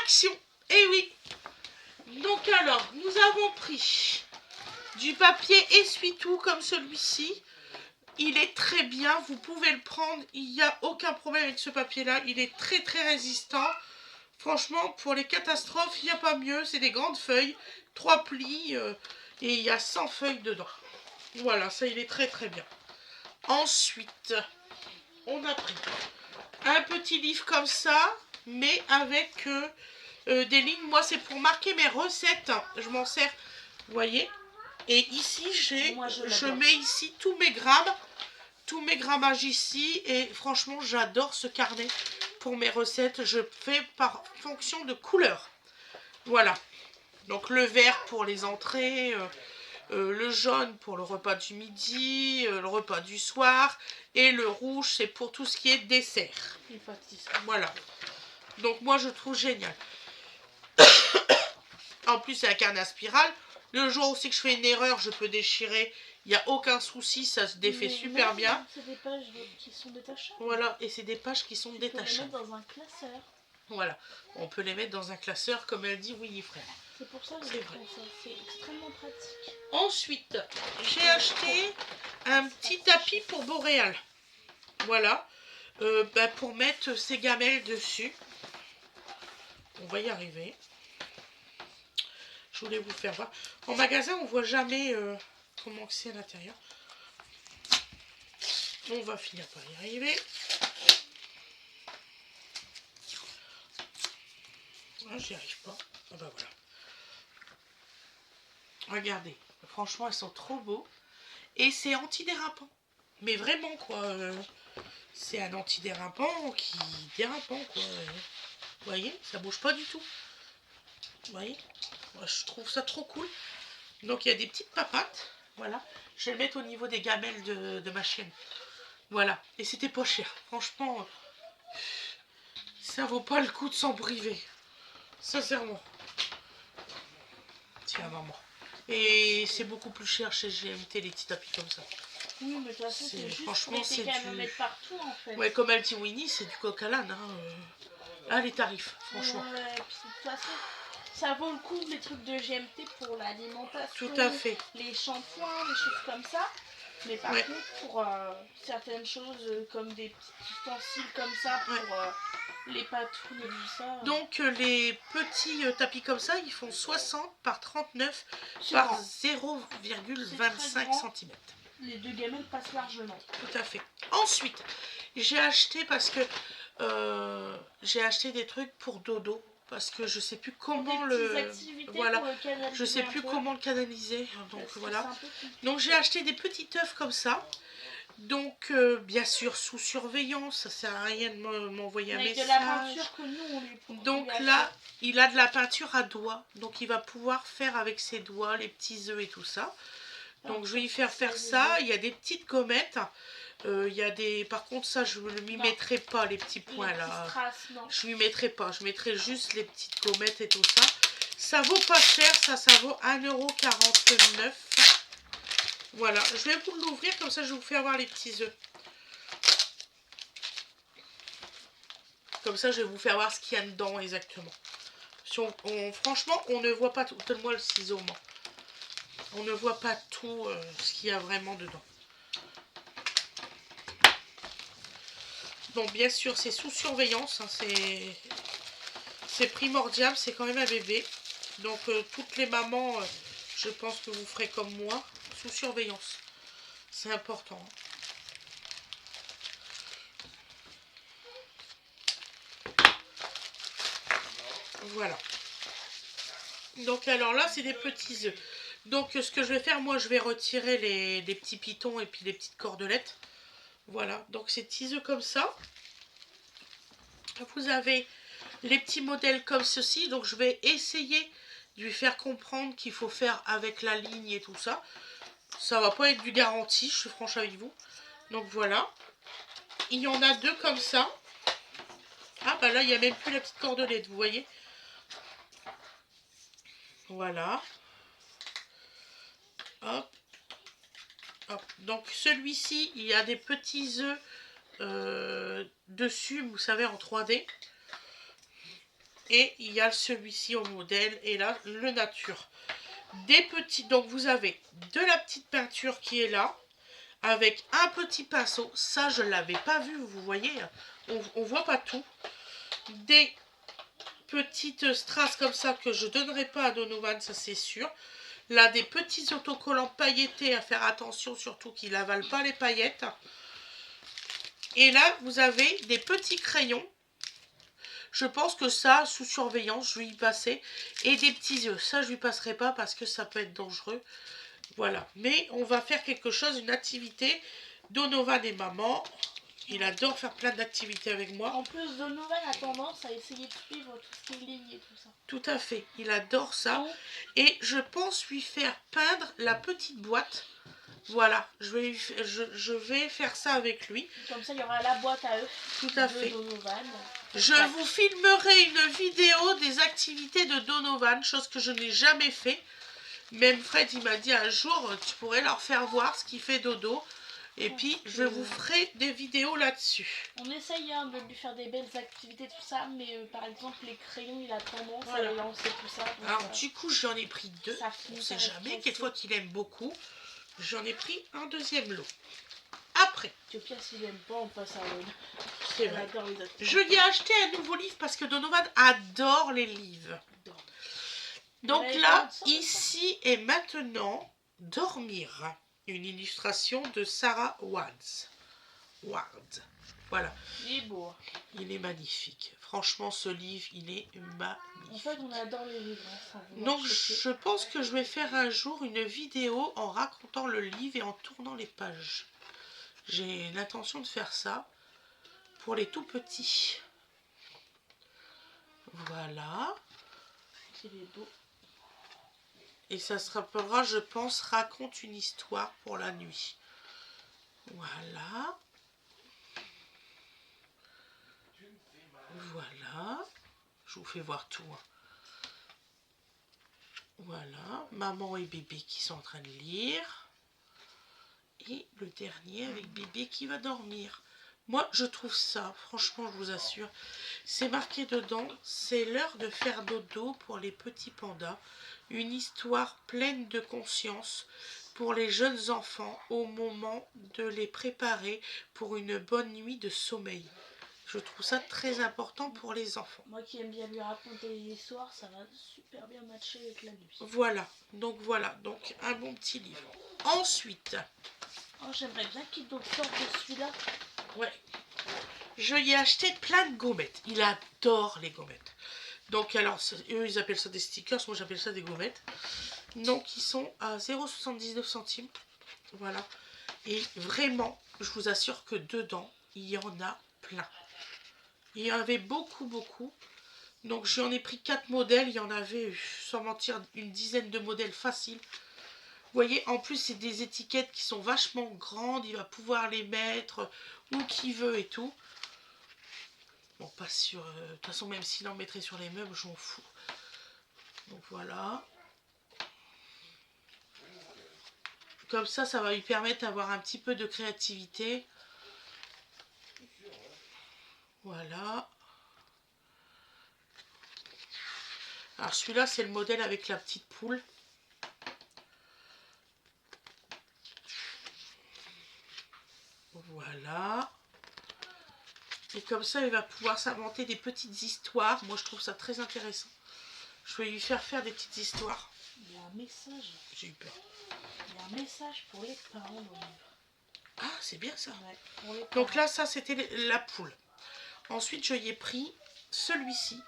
action. Eh oui. Donc alors, nous avons pris du papier essuie-tout comme celui-ci. Il est très bien, vous pouvez le prendre, il n'y a aucun problème avec ce papier-là. Il est très très résistant. Franchement, pour les catastrophes, il n'y a pas mieux. C'est des grandes feuilles, 3 plis, et il y a 100 feuilles dedans. Voilà, ça il est très très bien. Ensuite, on a pris un petit livre comme ça, mais avec des lignes. Moi, c'est pour marquer mes recettes. Je m'en sers, vous voyez. Et ici, je mets ici tous mes grammes. Tous mes grammages ici. Et franchement, j'adore ce carnet pour mes recettes. Je fais par fonction de couleur. Voilà. Donc, le vert pour les entrées. Le jaune pour le repas du midi, le repas du soir, et le rouge c'est pour tout ce qui est dessert. Voilà. Donc moi je trouve génial. En plus c'est un carnet à spirale. Le jour aussi que je fais une erreur, je peux déchirer. Il n'y a aucun souci, ça se défait super bien. C'est des pages qui sont détachables. Voilà, et c'est des pages qui sont détachables. On peut les mettre dans un classeur. Voilà, on peut les mettre dans un classeur comme elle dit Winifred. C'est pour ça que c'est vrai. C'est extrêmement pratique. Ensuite, j'ai acheté un petit tapis pour Boréal. Voilà, pour mettre ces gamelles dessus. On va y arriver. Je voulais vous faire voir. En magasin, on voit jamais comment c'est à l'intérieur. On va finir par y arriver. Ah, j'y arrive pas. Ah bah voilà. Regardez. Franchement, elles sont trop beaux. Et c'est antidérapant. Mais vraiment, quoi. C'est un antidérapant qui dérapant, quoi. Vous voyez, ça bouge pas du tout. Vous voyez, moi, je trouve ça trop cool. Donc il y a des petites papates. Voilà. Je vais le mettre au niveau des gamelles de ma chienne. Voilà. Et c'était pas cher. Franchement, ça vaut pas le coup de s'en priver. Sincèrement. Tiens, maman. Et c'est beaucoup plus cher chez GMT, les petits tapis comme ça. Oui, mais de toute façon, c'est juste franchement, c'est du... mettre partout, en fait. Ouais, comme elle dit Winnie, c'est du coq à l'âne. Hein. Ah, les tarifs, franchement. Ouais, puis de toute façon, ça vaut le coup, les trucs de GMT pour l'alimentation. Tout à fait. Les shampoings, des choses comme ça. Mais par contre, pour certaines choses, comme des petits ustensiles comme ça, pour les patounes et tout ça. Donc, les petits tapis comme ça, ils font 60 par 39 par 0,25 cm. Les deux gamelles passent largement. Tout à fait. Ensuite, j'ai acheté parce que j'ai acheté des trucs pour dodo. Parce que je sais plus comment je sais plus comment le canaliser. Donc voilà. Donc j'ai acheté des petits œufs comme ça. Donc bien sûr sous surveillance, ça sert à rien de m'envoyer un message. De la peinture que nous on lui Donc là, il a de la peinture à doigts. Donc il va pouvoir faire avec ses doigts les petits œufs et tout ça. Donc je vais lui faire ça. Il y a des petites gommettes. Il y a des... Par contre ça je ne lui mettrai pas les petits points là. Je lui mettrai pas. Je mettrai juste les petites gommettes et tout ça. Ça vaut pas cher. Ça vaut 1,49 €. Voilà. Je vais vous l'ouvrir comme ça je vous fais avoir les petits œufs. Comme ça je vais vous faire voir ce qu'il y a dedans exactement. Si franchement on ne voit pas tout. Donne-moi le ciseau moi. On ne voit pas tout ce qu'il y a vraiment dedans. Donc bien sûr c'est sous surveillance, hein, c'est primordial, c'est quand même un bébé. Donc toutes les mamans, je pense que vous ferez comme moi, sous surveillance. C'est important. Voilà. Donc alors là c'est des petits œufs. Donc ce que je vais faire, moi je vais retirer les petits pitons et puis les petites cordelettes. Voilà, donc ces petits œufs comme ça. Vous avez les petits modèles comme ceci. Donc je vais essayer de lui faire comprendre qu'il faut faire avec la ligne et tout ça. Ça va pas être du garanti, je suis franche avec vous. Donc voilà. Il y en a deux comme ça. Ah bah là il n'y a même plus la petite cordelette, vous voyez. Voilà. Hop. Hop. Donc celui-ci, il y a des petits œufs dessus, vous savez, en 3D. Et il y a celui-ci au modèle. Et là, le nature. Des petits, donc vous avez de la petite peinture qui est là. Avec un petit pinceau. Ça, je ne l'avais pas vu, vous voyez. On voit pas tout. Des petites strass comme ça que je donnerai pas à Donovan, ça c'est sûr. Là, des petits autocollants pailletés à faire attention, surtout qu'il n'avale pas les paillettes. Et là, vous avez des petits crayons. Je pense que ça, sous surveillance, je vais y passer. Et des petits yeux. Ça, je lui passerai pas parce que ça peut être dangereux. Voilà. Mais on va faire quelque chose, une activité. Donovan et maman. Il adore faire plein d'activités avec moi. En plus, Donovan a tendance à essayer de suivre tout ce qui est ligne et tout ça. Tout à fait. Il adore ça. Et je pense lui faire peindre la petite boîte. Voilà. Je vais faire ça avec lui. Comme ça, il y aura la boîte à œufs. Tout à fait. Donovan. Je vous filmerai une vidéo des activités de Donovan, chose que je n'ai jamais fait. Même Fred, il m'a dit un jour, tu pourrais leur faire voir ce qu'il fait Dodo. Et puis, je vous ferai des vidéos là-dessus. On essaye de lui faire des belles activités, tout ça, mais par exemple, les crayons, il a tendance à les lancer, tout ça. Donc, alors, du coup, j'en ai pris 2. On ne sait jamais, quelquefois qu'il aime beaucoup. J'en ai pris un deuxième lot. Après. S'il aime pas, on passe à l'autre. C'est vrai. Je lui ai acheté un nouveau livre parce que Donovan adore les livres. Donc là, ici et maintenant, Dormir. Une illustration de Sarah Ward. Voilà. Il est beau. Il est magnifique. Franchement, ce livre, il est magnifique. En fait, on adore les livres. Donc, je pense que je vais faire un jour une vidéo en racontant le livre et en tournant les pages. J'ai l'intention de faire ça pour les tout petits. Voilà. Il est beau. Et ça se rappellera, je pense, raconte une histoire pour la nuit. Voilà. Voilà. Je vous fais voir tout. Voilà. Maman et bébé qui sont en train de lire. Et le dernier avec bébé qui va dormir. Moi, je trouve ça, franchement, je vous assure, c'est marqué dedans, c'est l'heure de faire dodo pour les petits pandas. Une histoire pleine de conscience pour les jeunes enfants au moment de les préparer pour une bonne nuit de sommeil. Je trouve ça très important pour les enfants. Moi qui aime bien lui raconter les histoires, ça va super bien matcher avec la nuit. Voilà, donc un bon petit livre. Ensuite... Oh, j'aimerais bien qu'il sorte de celui-là. Ouais. Je lui ai acheté plein de gommettes. Il adore les gommettes. Donc alors, eux ils appellent ça des stickers, moi j'appelle ça des gommettes. Donc ils sont à 0,79 centimes. Voilà. Et vraiment, je vous assure que dedans, il y en a plein. Il y en avait beaucoup. Donc j'en ai pris 4 modèles. Il y en avait, sans mentir, une dizaine de modèles faciles. Vous voyez, en plus, c'est des étiquettes qui sont vachement grandes. Il va pouvoir les mettre où qu'il veut et tout. Bon, pas sur... de toute façon, même s'il en mettrait sur les meubles, j'en fous. Donc voilà. Comme ça va lui permettre d'avoir un petit peu de créativité. Voilà. Alors celui-là, c'est le modèle avec la petite poule. Voilà. Et comme ça, il va pouvoir s'inventer des petites histoires. Moi, je trouve ça très intéressant. Je vais lui faire des petites histoires. Il y a un message. J'ai eu peur. Il y a un message pour les parents dans le livre. Ah, c'est bien ça. Ouais, pour les donc là, ça, c'était la poule. Ensuite, je y ai pris celui-ci.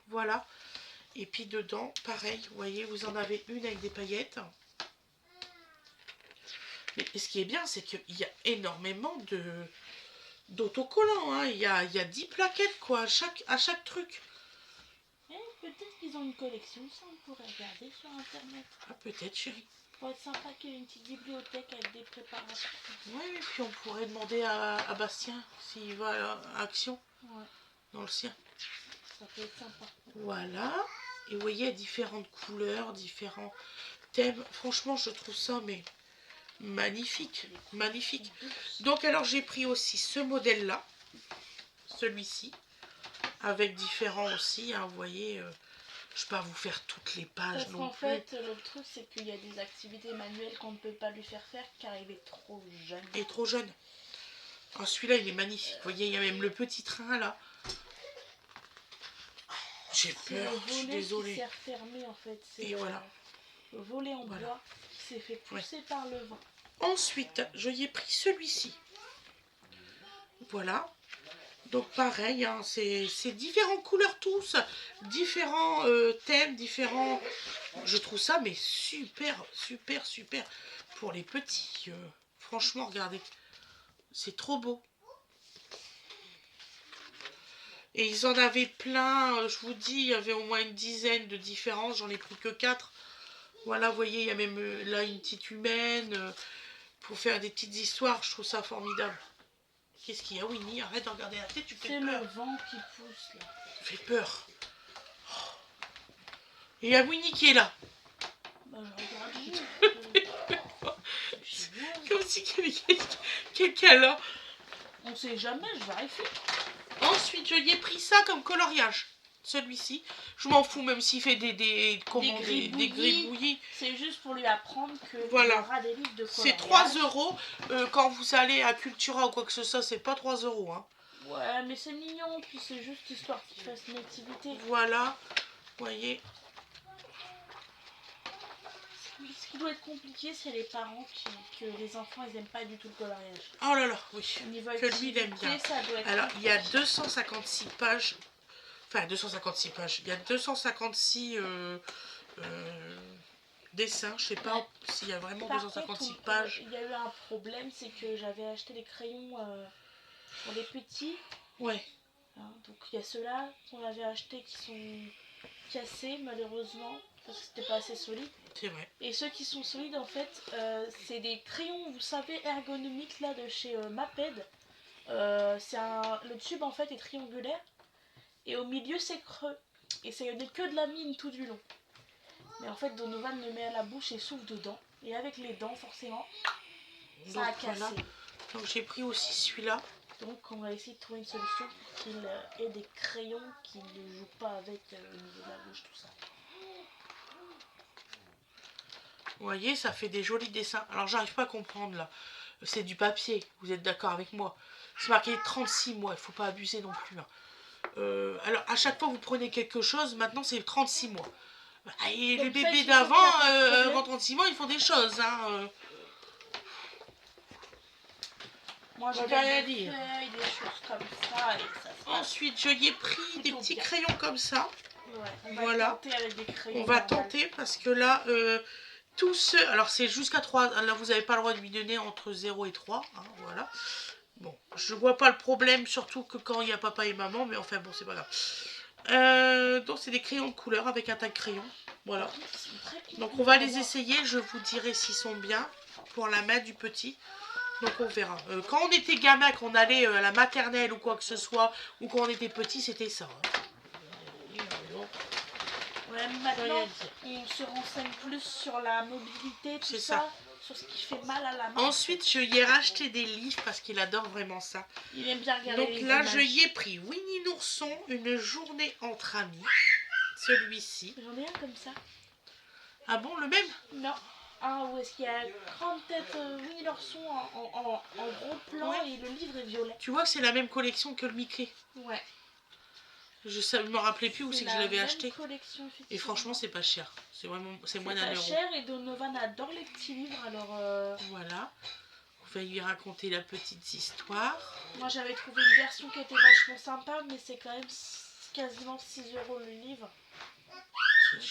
Voilà. Et puis dedans, pareil, vous voyez, vous en avez une avec des paillettes. Mais ce qui est bien, c'est qu'il y a énormément d'autocollants. Hein. Il y a 10 plaquettes, quoi, à chaque truc. Peut-être qu'ils ont une collection, ça on pourrait regarder sur internet. Ah, peut-être, chérie. Ça pourrait être sympa qu'il y ait une petite bibliothèque avec des préparations. Oui, et puis on pourrait demander à Bastien s'il va à Action. Ouais. Dans le sien. Ça peut être sympa. Voilà. Et vous voyez, il y a différentes couleurs, différents thèmes. Franchement, je trouve ça, mais magnifique. Magnifique. Donc, alors, j'ai pris aussi ce modèle-là. Celui-ci. avec différents aussi, hein, vous voyez. Je peux pas vous faire toutes les pages Parce non qu'en plus. fait, le truc, c'est qu'il y a des activités manuelles qu'on ne peut pas lui faire faire car il est trop jeune. Il est trop jeune. Oh, celui-là, il est magnifique. Vous voyez, il y a même le petit train là. J'ai C'est peur, le je suis volet qui désolée. s'est refermé en fait. C'est Et voilà. le volet en Voilà. bois qui s'est fait pousser par le vent. Ensuite, je y ai pris celui-ci. Voilà. Donc pareil, hein, c'est différentes couleurs tous, différents thèmes, différents... Je trouve ça mais super, super, super pour les petits. Franchement, regardez, c'est trop beau. Et ils en avaient plein, je vous dis, il y avait au moins une dizaine de différences, j'en ai pris que 4. Voilà, vous voyez, il y a même là une petite humaine, pour faire des petites histoires, je trouve ça formidable. Qu'est-ce qu'il y a, Winnie? Arrête de regarder la tête, tu fais peur. C'est le vent qui pousse là. Ça fait peur. Et il y a Winnie qui est là. Bah, regarde. Comme si quelqu'un là. On sait jamais, je vérifie. Ensuite, je y ai pris ça comme coloriage. Celui-ci. Je m'en fous, même s'il fait des gribouillis. C'est juste pour lui apprendre que Voilà. il y aura des livres de coloriage. C'est 3 €. Quand vous allez à Cultura ou quoi que ce soit, c'est pas 3 €. Hein. Ouais, mais c'est mignon, puis c'est juste histoire qu'il fasse une activité. Voilà. Vous voyez. Ce qui doit être compliqué, c'est les parents que les enfants, ils aiment pas du tout le coloriage. Oh là là, oui. Au niveau Que lui, il aime activité, bien. ça doit être Alors, il y a compliqué. 256 pages. Enfin, 256 pages. Il y a 256 dessins. Je sais pas Ouais. s'il y a vraiment Par 256 contre, pages. il y a eu un problème, c'est que j'avais acheté des crayons pour les petits. Ouais. Hein, donc il y a ceux-là qu'on avait achetés qui sont cassés malheureusement parce que c'était pas assez solide. C'est vrai. Et ceux qui sont solides en fait, c'est des crayons, vous savez, ergonomiques là de chez Maped. Le tube en fait est triangulaire et au milieu c'est creux. Et c'est que de la mine tout du long. Mais en fait Donovan le met à la bouche et souffle dedans. Et avec les dents forcément, ça a cassé. Voilà. Donc j'ai pris aussi celui-là. Donc on va essayer de trouver une solution pour qu'il ait des crayons qui ne jouent pas avec au niveau de la bouche, tout ça. Vous voyez, ça fait des jolis dessins. Alors j'arrive pas à comprendre là. C'est du papier, vous êtes d'accord avec moi. C'est marqué 36 mois, il faut pas abuser non plus. Hein. Alors à chaque fois vous prenez quelque chose, maintenant c'est 36 mois. Et Comme les ça, bébés il d'avant, suffit qu'il y a pas de problème. avant 36 mois, ils font des choses. Hein. Moi On j'ai va rien des dire. feuilles, des choses comme ça et ça se passe. Ensuite, je y ai pris des plutôt petits bien. crayons comme ça. Ouais, on va Voilà. tenter avec des crayons. On va normaux. tenter parce que là, tous ceux... Alors c'est jusqu'à 3, là vous n'avez pas le droit de lui donner entre 0 et 3. Hein, voilà. Bon, je vois pas le problème, surtout que quand il y a papa et maman, mais enfin bon, c'est pas grave. Donc c'est des crayons de couleur avec un tas de crayons. Voilà. Ils sont très compliqués Donc on va à les voir. essayer, je vous dirai s'ils sont bien pour la main du petit. Donc on verra. Quand on était gamin, qu'on allait à la maternelle ou quoi que ce soit, ou quand on était petit, c'était ça. Hein. Ouais, maintenant on se renseigne plus sur la mobilité, tout C'est ça, sur ce qui fait mal à la main. Ensuite, je y ai racheté des livres parce qu'il adore vraiment ça. Il aime bien regarder Donc les là, images. je y ai pris Winnie l'ourson, une journée entre amis. Celui-ci. J'en ai un comme ça. Ah bon, le même? Non. Ah, où est-ce qu'il y a grande tête Winnie l'ourson en gros plan Ouais. et le livre est violet. Tu vois que c'est la même collection que le Mickey. Ouais. Je ne me rappelais plus où c'est que je l'avais acheté. Collection, Et franchement, c'est pas cher. C'est vraiment, c'est moins pas d'1 euro. cher et Donovan adore les petits livres alors. Voilà. On va lui raconter la petite histoire. Moi j'avais trouvé une version qui était vachement sympa, mais c'est quand même quasiment 6 € le livre. Donc,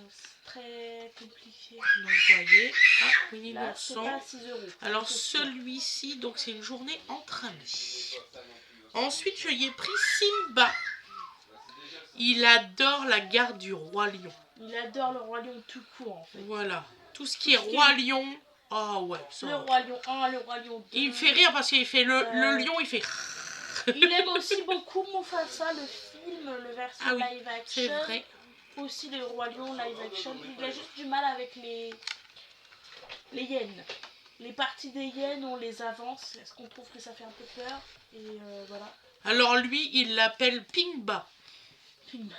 c'est très compliqué. Donc vous voyez, ah, Winnie Là, c'est l'ourson. pas 6 €. Alors celui-ci, donc c'est une journée entre amis. Ensuite, je y ai pris Simba. Il adore la gare du Roi Lion. Il adore le Roi Lion tout court en fait. Voilà. Tout ce qui est Roi Lion. Oh ouais, ça. Le Roi Lion 1, le Roi Lion 2. Il me fait rire parce qu'il fait le lion, il fait. Il aime aussi beaucoup Mufasa, le film, le version Ah oui, live action. c'est vrai. Aussi le Roi Lion live action. Il a juste du mal avec les hyènes. Les parties des hyènes, on les avance. Est-ce qu'on trouve que ça fait un peu peur? Et voilà. Alors lui, il l'appelle Pingba. Pimba.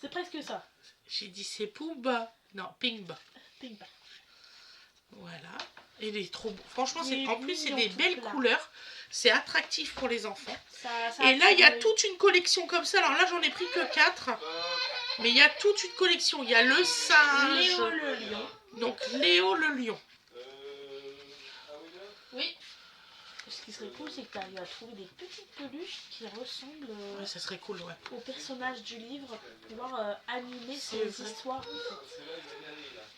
C'est presque ça. J'ai dit c'est Pumba. Non, Pimba. Pimba. Voilà. Il est trop beau. Franchement, Il est en plus, c'est mignon, des tout belles plat. couleurs. C'est attractif pour les enfants. Ça Et là, il y a attire toute une collection comme ça. Alors là, j'en ai pris que 4. Mais il y a toute une collection. Il y a le singe. Léo le lion. Donc, Léo le lion. Oui. Ce qui serait cool, c'est que tu arrives à trouver des petites peluches qui ressemblent Ouais, ça serait cool, ouais. aux personnages du livre pour pouvoir animer C'est ces vrai. histoires. En fait.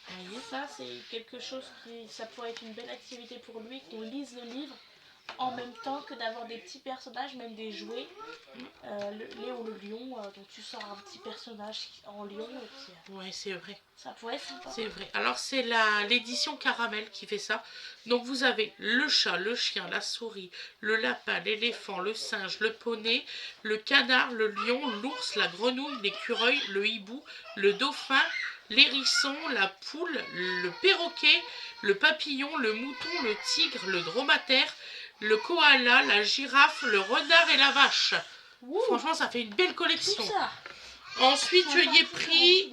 Vous voyez, ça, c'est quelque chose qui. Ça pourrait être une belle activité pour lui, qu'on lise le livre en même temps que d'avoir des petits personnages, même des jouets. Léo le lion, donc tu sors un petit personnage en lion. Et puis, Ouais, c'est vrai. ça pourrait être sympa. C'est vrai. Alors, c'est l'édition Caramel qui fait ça. Donc, vous avez le chat, le chien, la souris, le lapin, l'éléphant, le singe, le poney, le canard, le lion, l'ours, la grenouille, l'écureuil, le hibou, le dauphin, l'hérisson, la poule, le perroquet, le papillon, le mouton, le tigre, le dromadaire, le koala, la girafe, le renard et la vache. Ouh, Franchement, ça fait une belle tout collection. ça. Ensuite, je y ai pris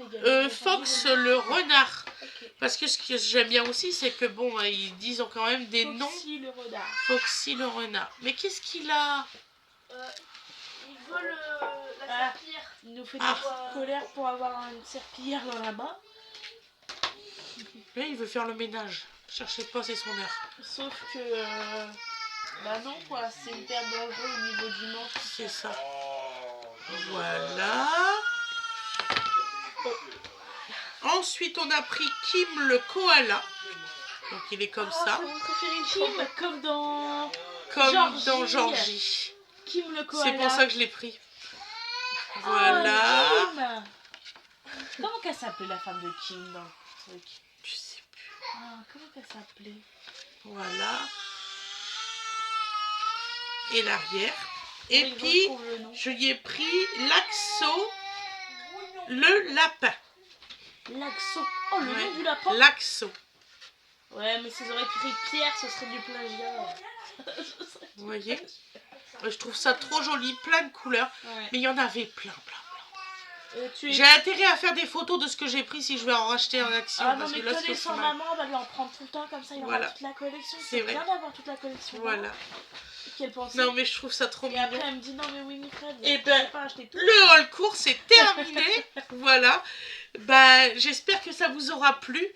Fox le renard. Ok. Parce que ce que j'aime bien aussi, c'est que bon, ils disent quand même des noms. Foxy le renard. Foxy le renard. Mais qu'est-ce qu'il a? Il vole la Ah. serpillière. Il nous fait Ah. des petites colères pour avoir une serpillière dans la main. Là, il veut faire le ménage. Cherchez pas, c'est son heure. Sauf que. Bah non, quoi. C'est hyper dangereux au niveau du manche. C'est ça. Voilà. Ensuite, on a pris Kim le koala. Donc, il est comme ça. C'est mon préféré. Kim, comme dans. Comme Georgie. dans Georgie. Kim le koala. C'est pour ça que je l'ai pris. Oh, Voilà. Kim. Comment qu'elle s'appelait la femme de Kim dans le truc? Je sais plus. Ah, comment qu'elle s'appelait? Voilà. Et l'arrière. Et Oui, puis, retrouve le nom. je y ai pris Laxo, le lapin. Laxo. Oh, le Ouais. nom du lapin. Laxo. Ouais, mais s'ils auraient pris Pierre, ce serait du plagiat. Vous voyez? Je trouve ça trop joli, plein de couleurs. Ouais. Mais il y en avait plein. Tu es... J'ai intérêt à faire des photos de ce que j'ai pris si je vais en racheter en action. Ah non, parce mais que là, c'est connaissant au final. maman, on va lui en prendre tout le temps, comme ça il Voilà. aura toute la collection. C'est C'est vrai. bien d'avoir toute la collection. Voilà. Qu'elle pensait. Non, mais je trouve ça trop Et mignon. après, elle me dit non, mais Winifred, Eh je ben, peux pas acheter tout. Le haul court, c'est terminé. Voilà. Bah, j'espère que ça vous aura plu.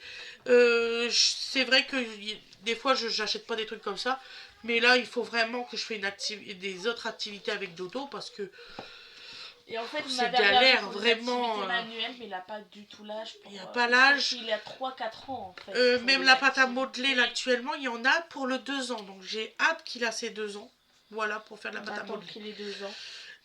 C'est vrai que des fois, je n'achète pas des trucs comme ça. Mais là, il faut vraiment que je fasse des autres activités avec Dodo parce que Et en fait, c'est ma galère, pour des vraiment, activités manuelles, mais il a pas du tout l'âge pour. il y a pas l'âge. Il a 3-4 ans en fait. pour même les la pâte à activités. modeler, là, actuellement, il y en a pour le 2 ans. Donc, j'ai hâte qu'il a ses 2 ans. Voilà, pour faire de la On pâte à attend modeler. qu'il ait 2 ans.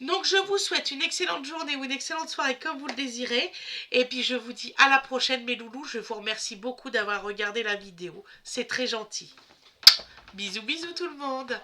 Donc, je vous souhaite une excellente journée ou une excellente soirée comme vous le désirez. Et puis, je vous dis à la prochaine, mes loulous. Je vous remercie beaucoup d'avoir regardé la vidéo. C'est très gentil. Bisous, bisous tout le monde.